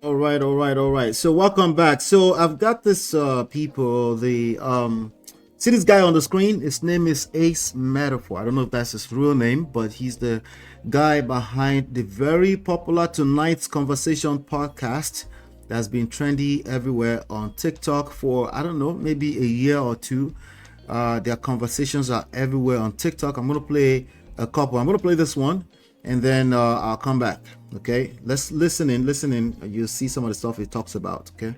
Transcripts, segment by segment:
All right. So welcome back. So I've got this people, the see this guy on the screen. His name is Ace Metaphor. I don't know if that's his real name, but he's the guy behind the very popular Tonight's Conversation podcast that's been trendy everywhere on TikTok for, I don't know, maybe a year or two. Their conversations are everywhere on TikTok. I'm gonna play a couple. I'm gonna play this one, and then I'll come back. Okay, let's listen in. You'll see some of the stuff it talks about. Okay.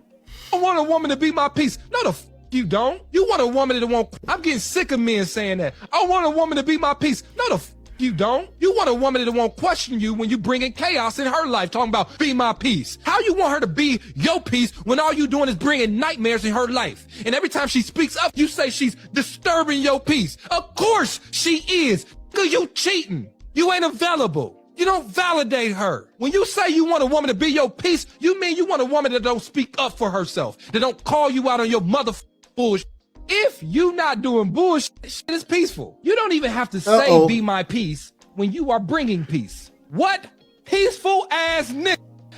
I want a woman to be my peace. No, the f you don't. You want a woman that won't. I'm getting sick of men saying that. I want a woman to be my peace. No, the f you don't. You want a woman that won't question you when you bring in chaos in her life, talking about be my peace. How you want her to be your peace when all you doing is bringing nightmares in her life? And every time she speaks up, you say she's disturbing your peace. Of course she is. Cause you cheating. You ain't available. You don't validate her. When you say you want a woman to be your peace, you mean you want a woman that don't speak up for herself, that don't call you out on your bullshit. If you not doing bullshit, shit is peaceful. You don't even have to say be my peace when you are bringing peace. What peaceful ass nigga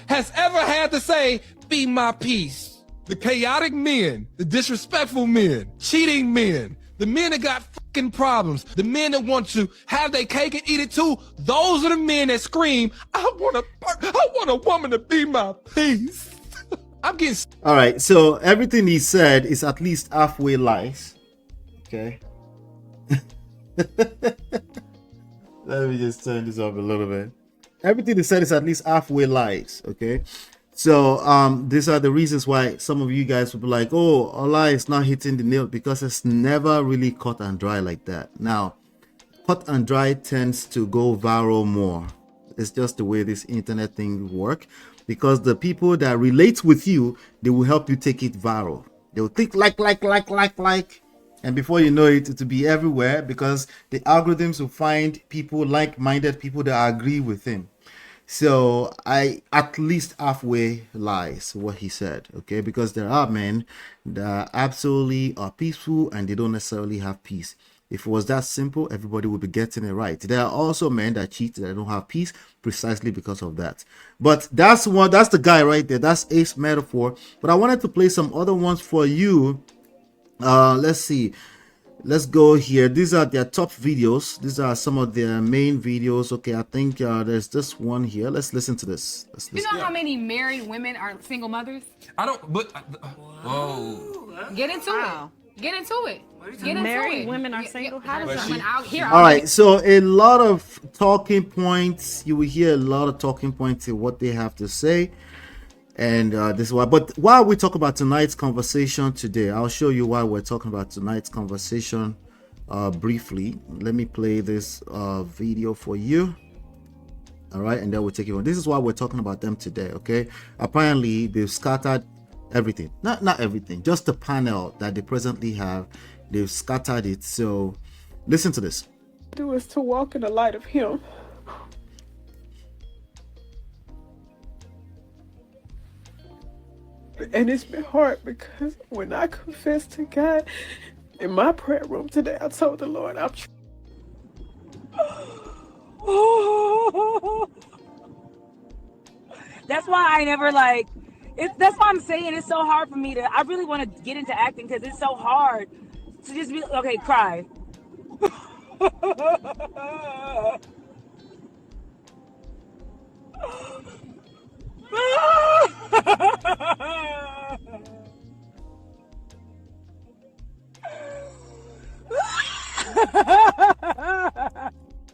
has ever had to say be my peace? The chaotic men, the disrespectful men, cheating men, the men that got fucking problems, the men that want to have their cake and eat it too, those are the men that scream, I want a woman to be my peace. I'm getting... All right, so everything he said is at least halfway lies. Okay. Let me just turn this up a little bit. Everything he said is at least halfway lies. Okay. So these are the reasons why some of you guys will be like, oh, Allah is not hitting the nail, because it's never really cut and dry like that. Now, cut and dry tends to go viral more. It's just the way this internet thing work, because the people that relate with you, they will help you take it viral. They will think like, and before you know it, it will be everywhere, because the algorithms will find people, like-minded people that agree with him. So I at least halfway lies what he said, okay? Because there are men that absolutely are peaceful and they don't necessarily have peace. If it was that simple, everybody would be getting it right. There are also men that cheat, that don't have peace, precisely because of that. But that's the guy right there. That's Ace Metaphor. But I wanted to play some other ones for you. Let's see. Let's go here. These are their top videos. These are some of their main videos. Okay, I think there's this one here. Let's listen to this. You know how many married women are single mothers? I don't, but, whoa. Get into it. Get into it. Get into Married it. women are single. How does someone out here? All right, so a lot of talking points. You will hear a lot of talking points in what they have to say. And this is why. But while we talk about tonight's conversation today, I'll show you why we're talking about tonight's conversation briefly. Let me play this video for you. All right, and then we'll take it on. This is why we're talking about them today. Okay, apparently they've scattered everything. Not everything, just the panel that they presently have. They've scattered it. So listen to this. Do is to walk in the light of Him. And it's been hard, because when I confessed to God in my prayer room today, I told the Lord, That's why I never that's why I'm saying it's so hard for me to, I really want to get into acting, because it's so hard to just be, okay, cry.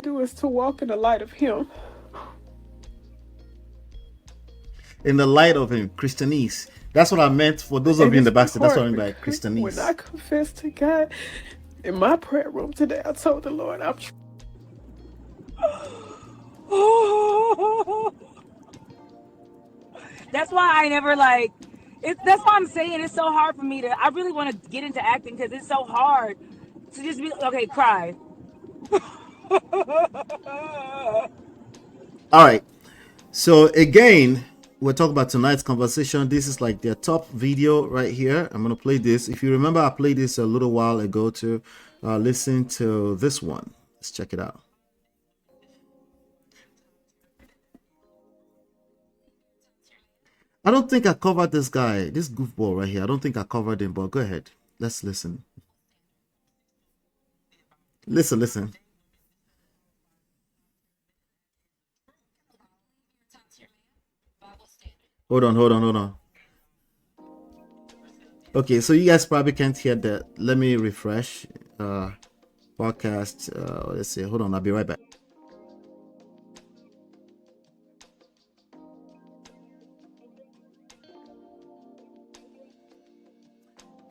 do is to walk in the light of Him. In the light of Him, Christianese. That's what I meant for those of you in the back. That's what I mean by Christianese. When I confessed to God in my prayer room today, I told the Lord, That's why I never that's why I'm saying it's so hard for me to, I really want to get into acting, because it's so hard to just be, okay, cry. All right. So again, we're talking about tonight's conversation. This is like their top video right here. I'm going to play this. If you remember, I played this a little while ago to listen to this one. Let's check it out. I don't think I covered this guy, this goofball right here. I don't think I covered him, but go ahead. Let's listen. Listen. Hold on. Okay, so you guys probably can't hear that. Let me refresh. Podcast. Let's see. Hold on, I'll be right back.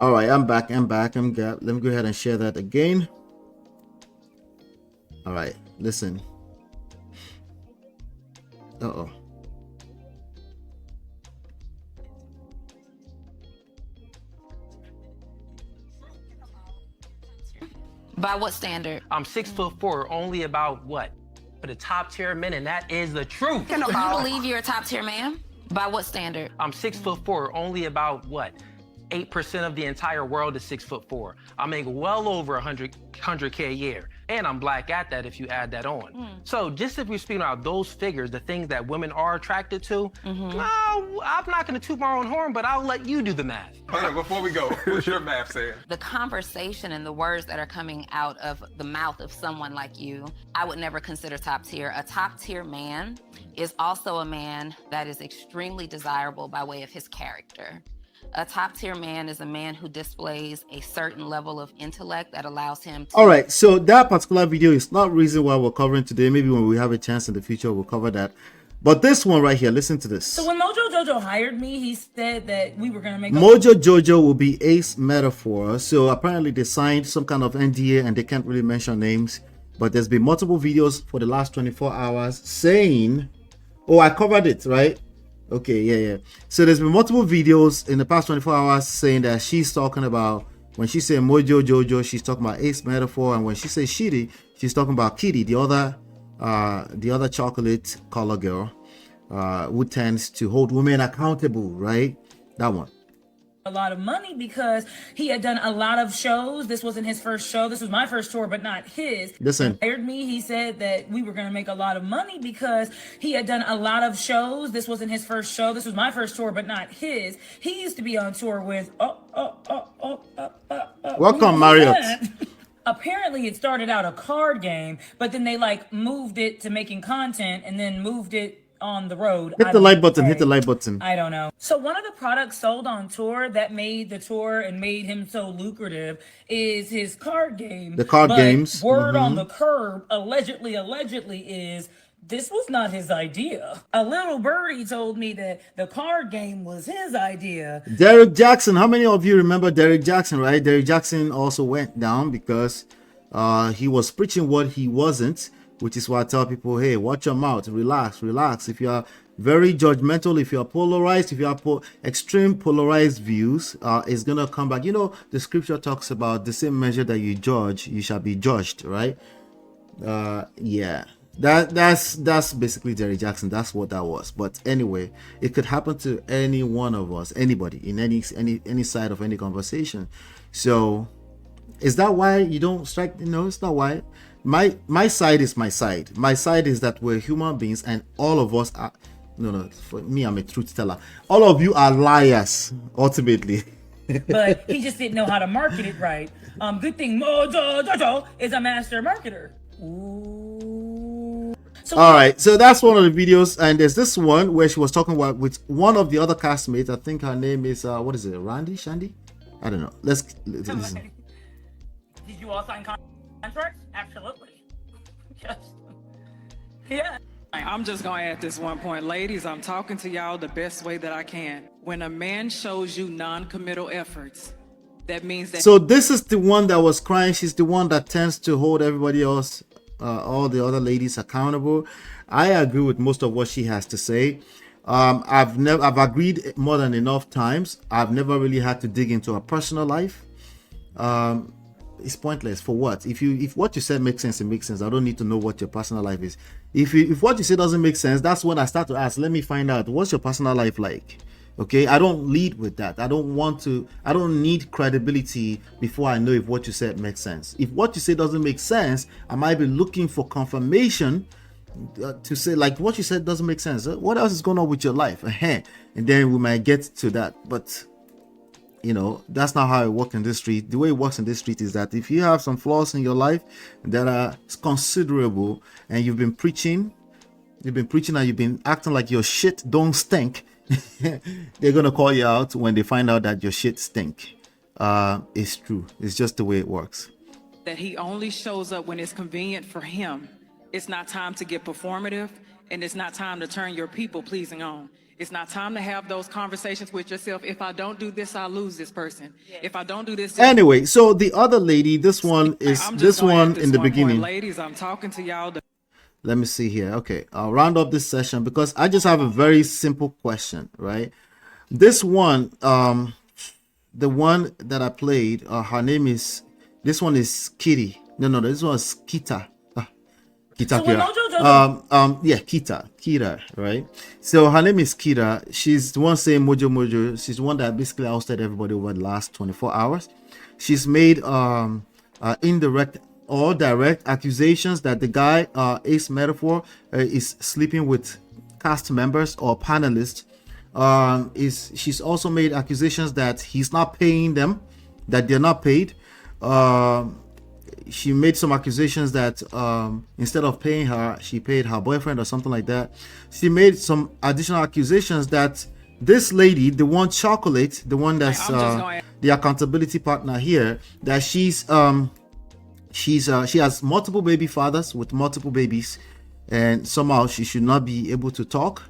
All right, I'm back. Let me go ahead and share that again. All right, listen. Uh-oh. By what standard? I'm 6'4", only about what? For the top tier men, and that is the truth. You believe you're a top tier man? By what standard? I'm 6'4", only about what? 8% of the entire world is 6'4". I make well over 100K a year. And I'm black at that if you add that on. So just if we're speaking about those figures, the things that women are attracted to, no, I'm not gonna toot my own horn, but I'll let you do the math. Hold on, before we go, what's your math saying? The conversation and the words that are coming out of the mouth of someone like you, I would never consider top tier. A top tier man is also a man that is extremely desirable by way of his character. A top tier man is a man who displays a certain level of intellect that allows him to... All right, so that particular video is not the reason why we're covering today. Maybe when we have a chance in the future, we'll cover that. But this one right here, listen to this. So when Mojo Jojo hired me, he said that we were going to make... Mojo Jojo will be Ace Metaphor. So apparently they signed some kind of NDA and they can't really mention names. But there's been multiple videos for the last 24 hours saying... Oh, I covered it, right? Okay, yeah. So there's been multiple videos in the past 24 hours saying that she's talking about, when she said Mojo Jojo, she's talking about Ace Metaphor, and when she says Shitty, she's talking about Kitty, the other chocolate color girl, who tends to hold women accountable, right? That one. A lot of money because he had done a lot of shows. This wasn't his first show. This was my first tour, but not his. Listen. He hired me. He said that we were going to make a lot of money because he had done a lot of shows. This wasn't his first show. This was my first tour, but not his. He used to be on tour with Welcome, Marriott. Apparently it started out a card game, but then they like moved it to making content and then moved it on the road. Hit the like button. I don't know. So one of the products sold on tour that made the tour and made him so lucrative is his card game. The card games. Word on the curb, allegedly is this was not his idea. A little birdie told me that the card game was his idea. Derek Jackson. How many of you remember Derek Jackson, right? Derek Jackson also went down because he was preaching what he wasn't. Which is why I tell people, hey, watch your mouth, relax. If you are very judgmental, if you are polarized, if you have extreme polarized views, it's gonna come back. You know, the scripture talks about the same measure that you judge, you shall be judged, right? Yeah, that's basically Jerry Jackson. That's what that was. But anyway, it could happen to any one of us, anybody in any side of any conversation. So is that why you don't strike? No, it's not why. My side is my side. My side is that we're human beings and all of us are, no, for me, I'm a truth teller. All of you are liars, ultimately. But he just didn't know how to market it right. Good thing Mojo Jojo is a master marketer. Ooh. So all right, so that's one of the videos, and there's this one where she was talking about with one of the other castmates. I think her name is what is it, Shandy? I don't know. Let's listen. Did you all sign contracts? Absolutely. Yes. Yeah. I'm just going to add this one point. Ladies, I'm talking to y'all the best way that I can. When a man shows you non-committal efforts, that means that... So this is the one that was crying. She's the one that tends to hold everybody else, all the other ladies accountable. I agree with most of what she has to say. I've agreed more than enough times. I've never really had to dig into her personal life. It's pointless. For what? If what you said makes sense, it makes sense. I don't need to know what your personal life is. If what you say doesn't make sense, that's when I start to ask, let me find out, what's your personal life like? Okay, I don't lead with that. I don't need credibility before I know if what you said makes sense. If what you say doesn't make sense, I might be looking for confirmation to say like what you said doesn't make sense. What else is going on with your life? And then we might get to that. But you know, that's not how it works in this street. The way it works in this street is that if you have some flaws in your life that are considerable, and you've been preaching and you've been acting like your shit don't stink, they're gonna call you out when they find out that your shit stink. It's true. It's just the way it works. That he only shows up when it's convenient for him. It's not time to get performative, and it's not time to turn your people pleasing on. It's not time to have those conversations with yourself. If I don't do this, I'll lose this person. If I don't do this. Anyway, so the other lady, this one is this one in the beginning. Ladies, I'm talking to y'all. Let me see here. Okay, I'll round up this session because I just have a very simple question, right? This one, the one that I played, her name is, this one is Kitty. No, this one is Kita. Kita, So yeah, Kita, right? So her name is Kita. She's the one saying Mojo. She's the one that basically ousted everybody over the last 24 hours. She's made indirect or direct accusations that the guy, Ace Metaphor, is sleeping with cast members or panelists. She's also made accusations that he's not paying them, that they're not paid. She made some accusations that instead of paying her, she paid her boyfriend or something like that. She made some additional accusations that this lady, the one Chocolate, the one that's the accountability partner here, that she has multiple baby fathers with multiple babies, and somehow she should not be able to talk.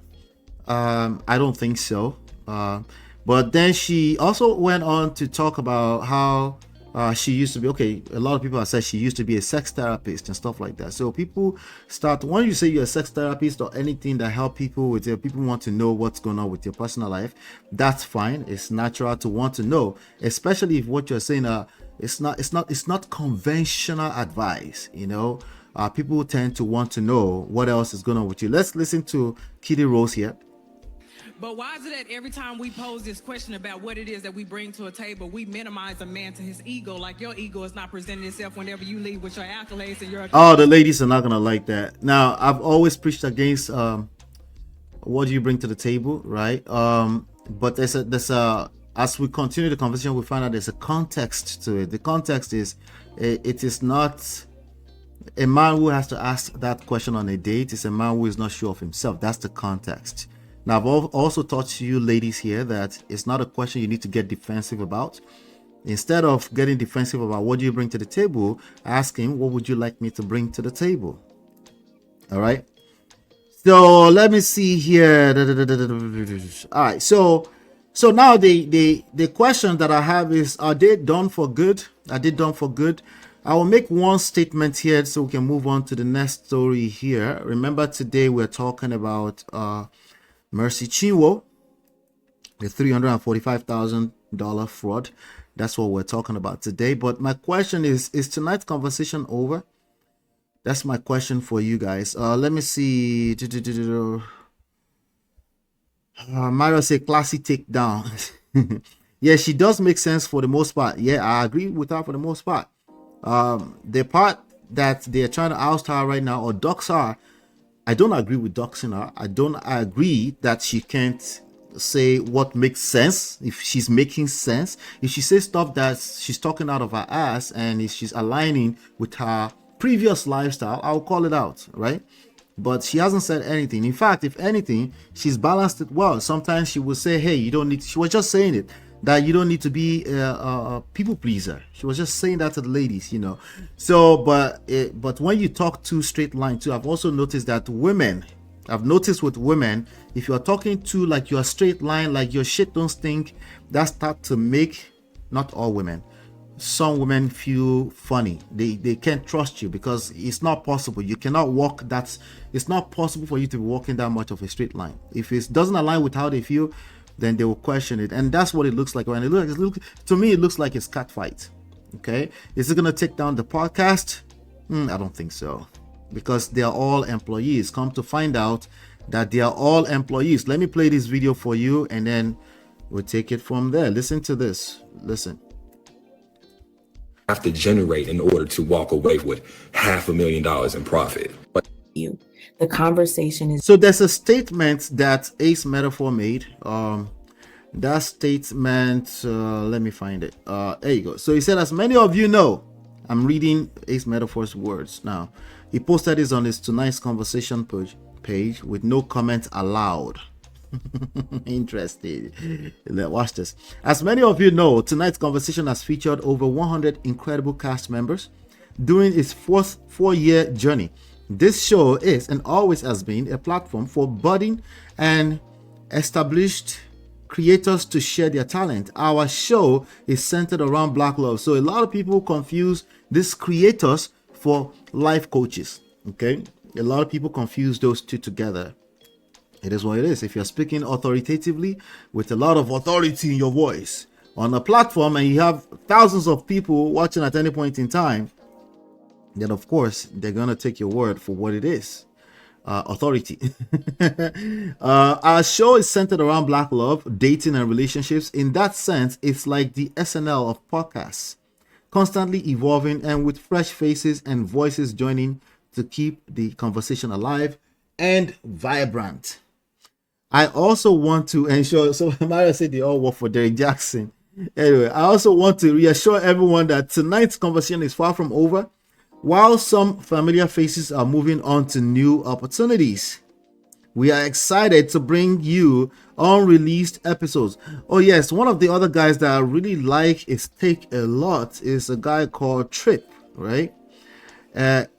I don't think so. But then she also went on to talk about how she used to be, okay, a lot of people have said she used to be a sex therapist and stuff like that. So people start, when you say you're a sex therapist or anything that help people with it, people want to know what's going on with your personal life. That's fine. It's natural to want to know, especially if what you're saying it's not conventional advice, you know. People tend to want to know what else is going on with you. Let's listen to Kitty Rose here. But why is it that every time we pose this question about what it is that we bring to a table, we minimize a man to his ego, like your ego is not presenting itself whenever you leave with your accolades and your... Oh, the ladies are not gonna like that. Now, I've always preached against what do you bring to the table, right? But there's a as we continue the conversation, we find out there's a context to it. The context is it is not a man who has to ask that question on a date. It's a man who is not sure of himself. That's the context. Now, I've also taught you ladies here that it's not a question you need to get defensive about. Instead of getting defensive about what do you bring to the table, ask him, what would you like me to bring to the table? All right. So let me see here. All right. So now the question that I have is, are they done for good? Are they done for good? I will make one statement here so we can move on to the next story here. Remember, today we're talking about Mercy Chinwo, the $345,000 fraud. That's what we're talking about today. But my question is tonight's conversation over? That's my question for you guys. Let me see. Mario say classy takedown. Yeah, she does make sense for the most part. Yeah, I agree with her for the most part. The part that they're trying to oust her right now or dox her, I don't agree with doxing her. I agree that she can't say what makes sense, if she's making sense. If she says stuff that she's talking out of her ass and if she's aligning with her previous lifestyle, I'll call it out, right? But she hasn't said anything. In fact, if anything, she's balanced it well. Sometimes she will say, hey, you don't need to, she was just saying it, that you don't need to be a people pleaser. She was just saying that to the ladies, you know. So, but when you talk to straight line too, I've also noticed that women, I've noticed with women, if you're talking to like you're straight line, like your shit don't stink, that start to make, not all women, some women feel funny. They can't trust you because it's not possible. You cannot walk that. It's not possible for you to be walking that much of a straight line. If it doesn't align with how they feel, then they will question it. And that's what it looks like. When it looks to me, it looks like it's cat fight. Okay, is it gonna take down the podcast? I don't think so, because they are all employees. Come to find out that they are all employees. Let me play this video for you and then we'll take it from there. Listen to this. Listen. Have to generate in order to walk away with $500,000 in profit. But you The conversation is So there's a statement that Ace Metaphor made. That statement, let me find it. There you go. So he said, as many of you know, I'm reading Ace Metaphor's words now. He posted this on his tonight's conversation page with no comments allowed. Interesting. Watch this. As many of you know, tonight's conversation has featured over 100 incredible cast members during its four-year journey. This show is and always has been a platform for budding and established creators to share their talent. Our show is centered around Black love. So a lot of people confuse these creators for life coaches. Okay, a lot of people confuse those two together. It is what it is. If you're speaking authoritatively with a lot of authority in your voice on a platform and you have thousands of people watching at any point in time, then of course they're gonna take your word for what it is. Authority. Our show is centered around Black love, dating, and relationships. In that sense, it's like the SNL of podcasts, constantly evolving and with fresh faces and voices joining to keep the conversation alive and vibrant. I also want to ensure, so Mario said they all work for Derek Jackson. Anyway, I also want to reassure everyone that tonight's conversation is far from over. While some familiar faces are moving on to new opportunities, we are excited to bring you unreleased episodes. Oh yes, one of the other guys that I really like his take a lot is a guy called Trip, right?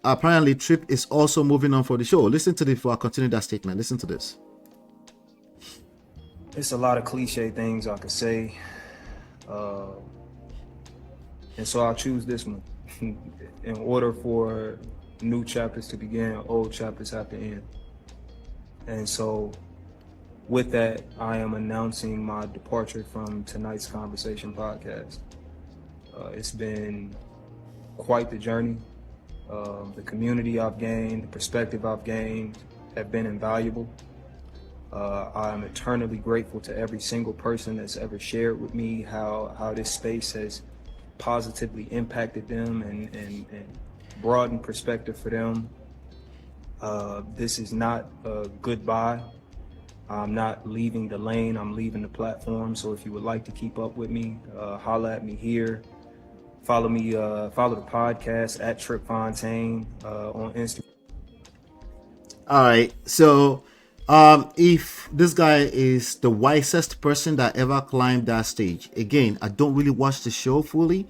Apparently Trip is also moving on for the show. Listen to this before I continue that statement. Listen to this. It's a lot of cliche things I could say, and so I'll choose this one. In order for new chapters to begin, old chapters have to end. And so with that, I am announcing my departure from tonight's Conversation podcast. It's been quite the journey. The community I've gained, the perspective I've gained have been invaluable. I am eternally grateful to every single person that's ever shared with me how this space has positively impacted them and broadened perspective for them. This is not a goodbye. I'm not leaving the lane, I'm leaving the platform. So if you would like to keep up with me, holla at me here. Follow me, follow the podcast at Trip Fontaine on Instagram. All right, so if this guy is the wisest person that ever climbed that stage, again, I don't really watch the show fully.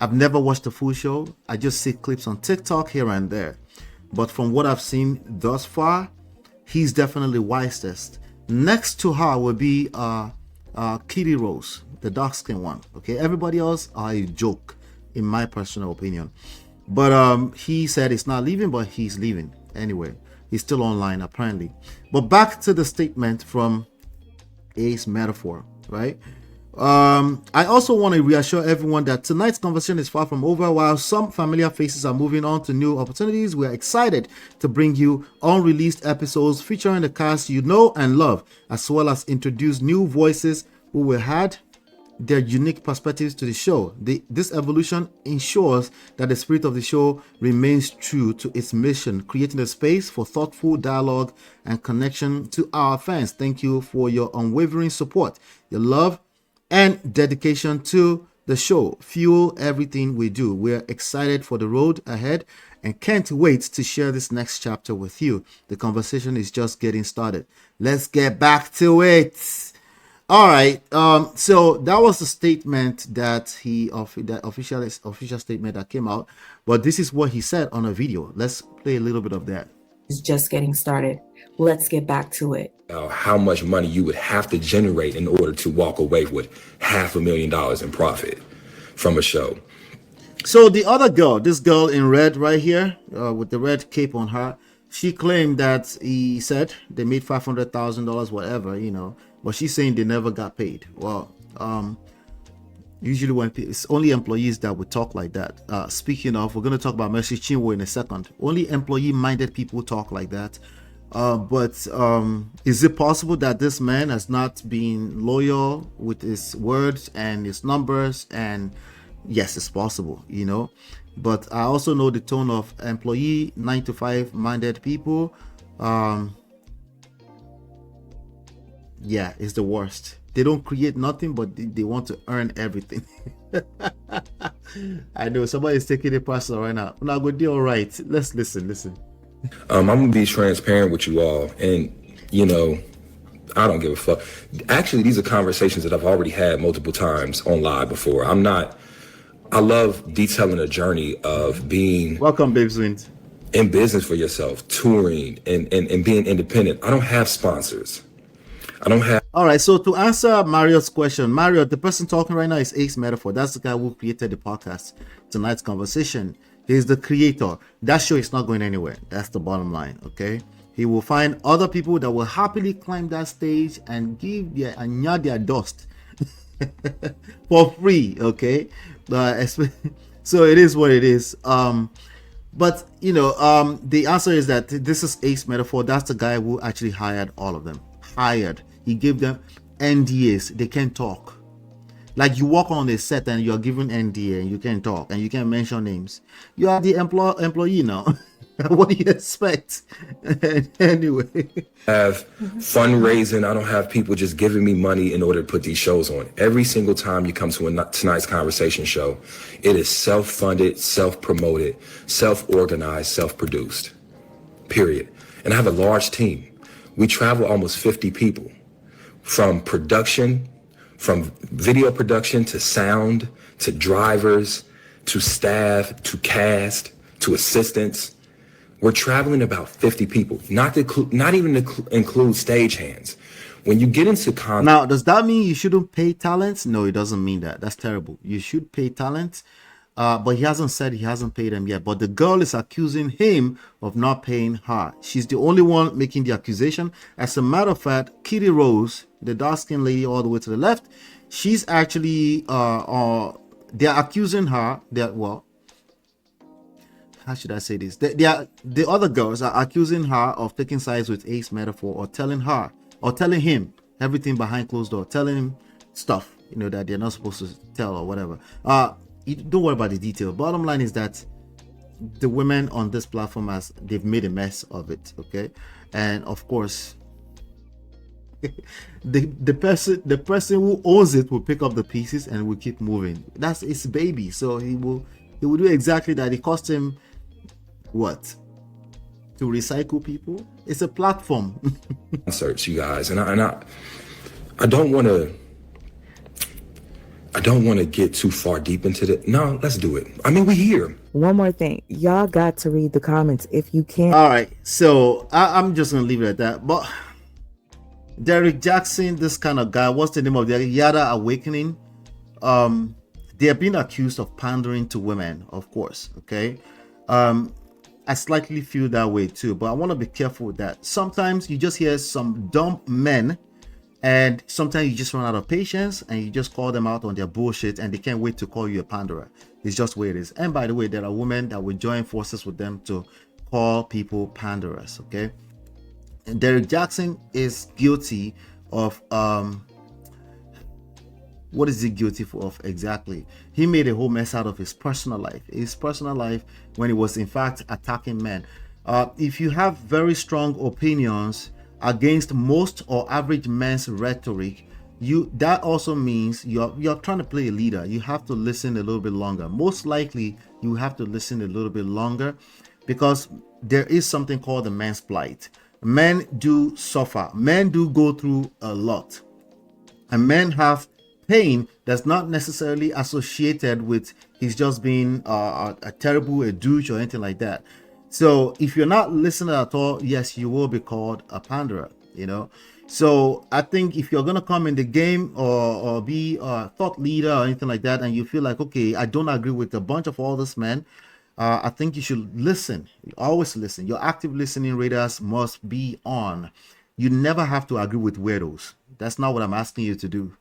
I've never watched the full show. I just see clips on TikTok here and there. But from what I've seen thus far, he's definitely wisest. Next to her will be Kitty Rose, the dark skin one. Okay, everybody else are a joke, in my personal opinion. But he said it's not leaving, but he's leaving anyway. He's still online apparently. But back to the statement from Ace Metaphor, right? I also want to reassure everyone that tonight's conversation is far from over. While some familiar faces are moving on to new opportunities, we are excited to bring you unreleased episodes featuring the cast you know and love, as well as introduce new voices who will add their unique perspectives to the show. This evolution ensures that the spirit of the show remains true to its mission, creating a space for thoughtful dialogue and connection to our fans. Thank you for your unwavering support, your love, and dedication to the show. Fuel everything we do. We're excited for the road ahead and can't wait to share this next chapter with you. The conversation is just getting started. Let's get back to it. All right, so that was the statement that that official statement that came out, but this is what he said on a video. Let's play a little bit of that. is just getting started. Let's get back to it. How much money you would have to generate in order to walk away with $500,000 in profit from a show. So the other girl, this girl in red right here, with the red cape on her, she claimed that he said they made $500,000, whatever, you know. But she's saying they never got paid. Well, usually when it's only employees that would talk like that. Speaking of, we're going to talk about Mercy Chinwo in a second. Only employee-minded people talk like that. But is it possible that this man has not been loyal with his words and his numbers? And yes, it's possible, you know. But I also know the tone of employee 9-to-5 minded people Um, yeah, it's the worst. They don't create nothing, but they want to earn everything. I know somebody's taking it personal right now. Now go do all right. Let's listen. I'm gonna be transparent with you all, and you know, I don't give a fuck. Actually, these are conversations that I've already had multiple times on live before. I love detailing a journey of being welcome, Babes Wind, in business for yourself, touring and being independent. I don't have sponsors. I don't have. All right, so to answer Mario's question, Mario, the person talking right now is Ace Metaphor. That's the guy who created the podcast, tonight's conversation. He's the creator. That show is not going anywhere. That's the bottom line, okay? He will find other people that will happily climb that stage and give their dust for free, okay? So it is what it is. But you know, the answer is that this is Ace Metaphor. That's the guy who actually hired all of them. He gave them NDAs. They can't talk. Like you walk on a set and you're given NDA and you can't talk and you can't mention names. You are the employee now. What do you expect? Anyway, Have fundraising. I don't have people just giving me money in order to put these shows on. Every single time you come to tonight's conversation show, it is self-funded, self-promoted, self-organized, self-produced, period. And I have a large team. We travel almost 50 people, from production, from video production to sound, to drivers, to staff, to cast, to assistants. We're traveling about 50 people, not even to include stagehands. When you get into now, does that mean you shouldn't pay talents? No, it doesn't mean that. That's terrible. You should pay talents, but he hasn't said he hasn't paid them yet. But the girl is accusing him of not paying her. She's the only one making the accusation. As a matter of fact, Kitty Rose, the dark-skinned lady all the way to the left, she's actually they're accusing her that, well, how should I say this? The other girls are accusing her of taking sides with Ace Metaphor, or telling him everything behind closed door, telling him stuff, you know, that they're not supposed to tell or whatever. Don't worry about the detail. Bottom line is that the women on this platform, they've made a mess of it, okay? And of course, the person who owns it will pick up the pieces and will keep moving. That's his baby, so he will do exactly that. It cost him what? To recycle people? It's a platform. Concerts, you guys, and I don't want to get too far deep into it. No, let's do it. I mean, we're here. One more thing. Y'all got to read the comments if you can. All right, so I'm just gonna leave it at that. But Derek Jackson, this kind of guy, what's the name of the Yada Awakening? They are being accused of pandering to women, of course, okay? I slightly feel that way too, but I want to be careful with that. Sometimes you just hear some dumb men, and sometimes you just run out of patience and you just call them out on their bullshit, and they can't wait to call you a panderer. It's just the way it is. And by the way, there are women that will join forces with them to call people panderers, okay? And Derek Jackson is guilty of what is he guilty of exactly? He made a whole mess out of his personal life. When he was in fact attacking men. If you have very strong opinions against most or average men's rhetoric, that also means you're trying to play a leader. You have to listen a little bit longer. Most likely you have to listen a little bit longer, because there is something called the man's plight. Men do suffer. Men do go through a lot, and men have pain that's not necessarily associated with he's just being a terrible douche or anything like that. So if you're not listening at all, yes, you will be called a panderer, you know. So I think if you're gonna come in the game or be a thought leader or anything like that, and you feel like, okay, I don't agree with a bunch of all this men, I think you should listen. Always listen. Your active listening radars must be on. You never have to agree with weirdos. That's not what I'm asking you to do.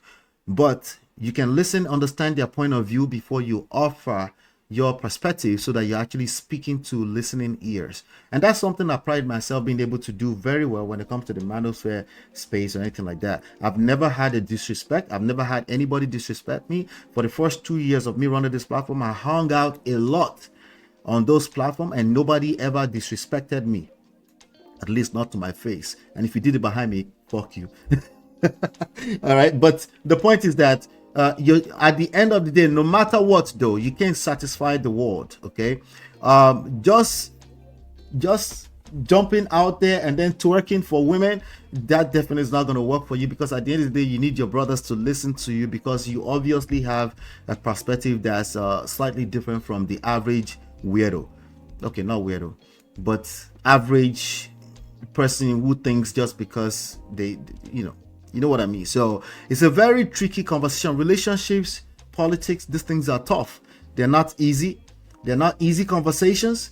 But you can listen, understand their point of view before you offer your perspective, so that you're actually speaking to listening ears. And that's something I pride myself being able to do very well when it comes to the manosphere space or anything like that. I've never had a disrespect. I've never had anybody disrespect me. For the first 2 years of me running this platform, I hung out a lot on those platforms and nobody ever disrespected me. At least not to my face. And if you did it behind me, fuck you. All right. But the point is that you at the end of the day, no matter what, though, you can't satisfy the world. Okay. Just jumping out there and then twerking for women, that definitely is not going to work for you, because at the end of the day, you need your brothers to listen to you, because you obviously have a perspective that's slightly different from the average weirdo. Okay, not weirdo, but average person who thinks just because they, you know what I mean. So it's a very tricky conversation. Relationships, politics, these things are tough. They're not easy. They're not easy conversations.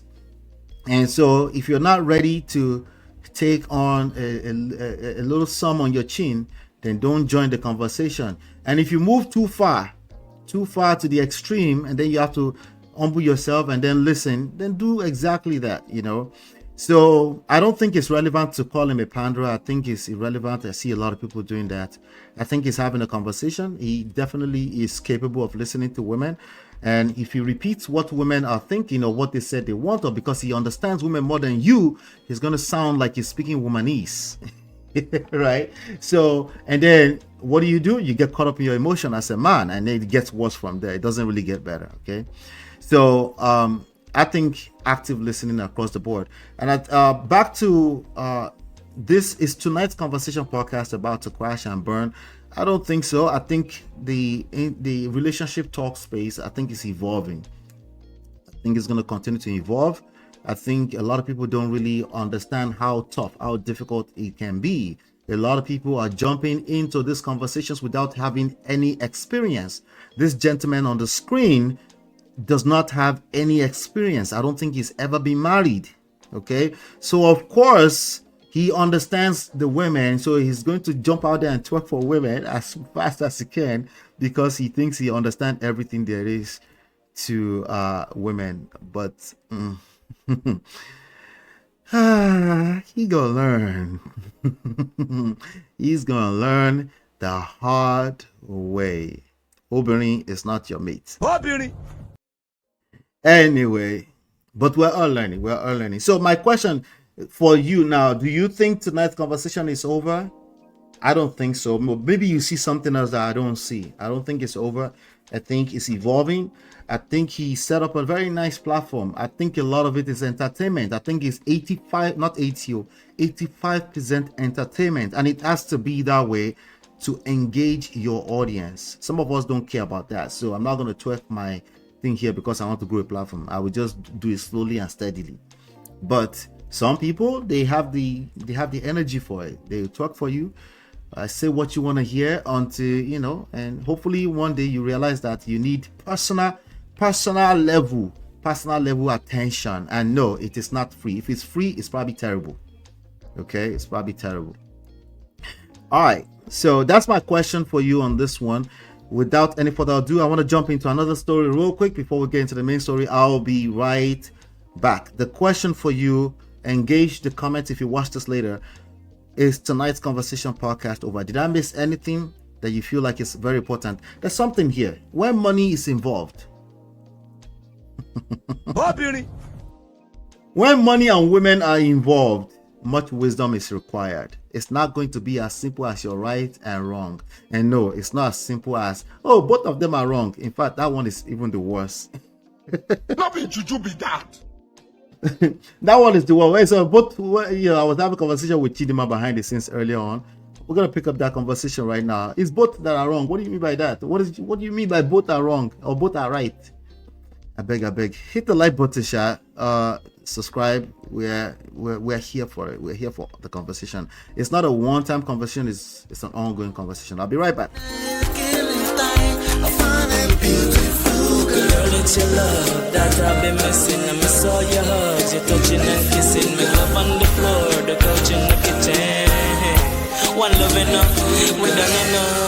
And so if you're not ready to take on a little sum on your chin, then don't join the conversation. And if you move too far to the extreme, and then you have to humble yourself and then listen, then do exactly that, So I don't think it's relevant to call him a panderer. I think it's irrelevant. I see a lot of people doing that. I think he's having a conversation. He definitely is capable of listening to women. And if he repeats what women are thinking or what they said they want, or because he understands women more than you, he's going to sound like he's speaking womanese. Right? So, and then what do? You get caught up in your emotion as a man, and then it gets worse from there. It doesn't really get better. Okay. So, I think active listening across the board. And back to this is tonight's conversation podcast about to crash and burn. I don't think so. I think the relationship talk space, I think is evolving. I think it's going to continue to evolve. I think a lot of people don't really understand how tough, how difficult it can be. A lot of people are jumping into these conversations without having any experience. This gentleman on the screen does not have any experience. I don't think he's ever been married. Okay. So of course he understands the women. So he's going to jump out there and twerk for women as fast as he can, because he thinks he understands everything there is to women. But he gonna learn. He's gonna learn the hard way. Obìnrin is not your mate. Obìnrin. Anyway, but we're all learning. So my question for you now, do you think tonight's conversation is over? I don't think so. Maybe you see something else that I don't see. I don't think it's over. I think it's evolving. I think he set up a very nice platform. I think a lot of it is entertainment. I think it's 85% entertainment, and it has to be that way to engage your audience. Some of us don't care about that, so I'm not going to twerk my thing here because I want to grow a platform. I will just do it slowly and steadily. But some people, they have the energy for it. They talk for you. Say what you want to hear until and hopefully one day you realize that you need personal level attention. And no, it is not free. If it's free, it's probably terrible. Okay, it's probably terrible. All right, so that's my question for you on this one. Without any further ado, I want to jump into another story real quick before we get into the main story. I'll be right back. The question for you, engage the comments if you watch this later. Is tonight's conversation podcast over? Did I miss anything that you feel like is very important? There's something here. When money is involved, when money and women are involved, much wisdom is required. It's not going to be as simple as you're right and wrong. And no, it's not as simple as, oh, both of them are wrong. In fact, that one is even the worst. Nothing to be that. That one is the one. So both, I was having a conversation with Chidima behind the scenes earlier on. We're gonna pick up that conversation right now. It's both that are wrong. What do you mean by that? What do you mean by both are wrong or both are right? I beg. Hit the like button, subscribe. We're here for it. We're here for the conversation. It's not a one-time conversation. It's an ongoing conversation. I'll be right back. Girl, it's your love that I've been missing. I miss all your hugs, your touching and kissing. Me love on the floor, the couch in the kitchen. One love enough, we done enough.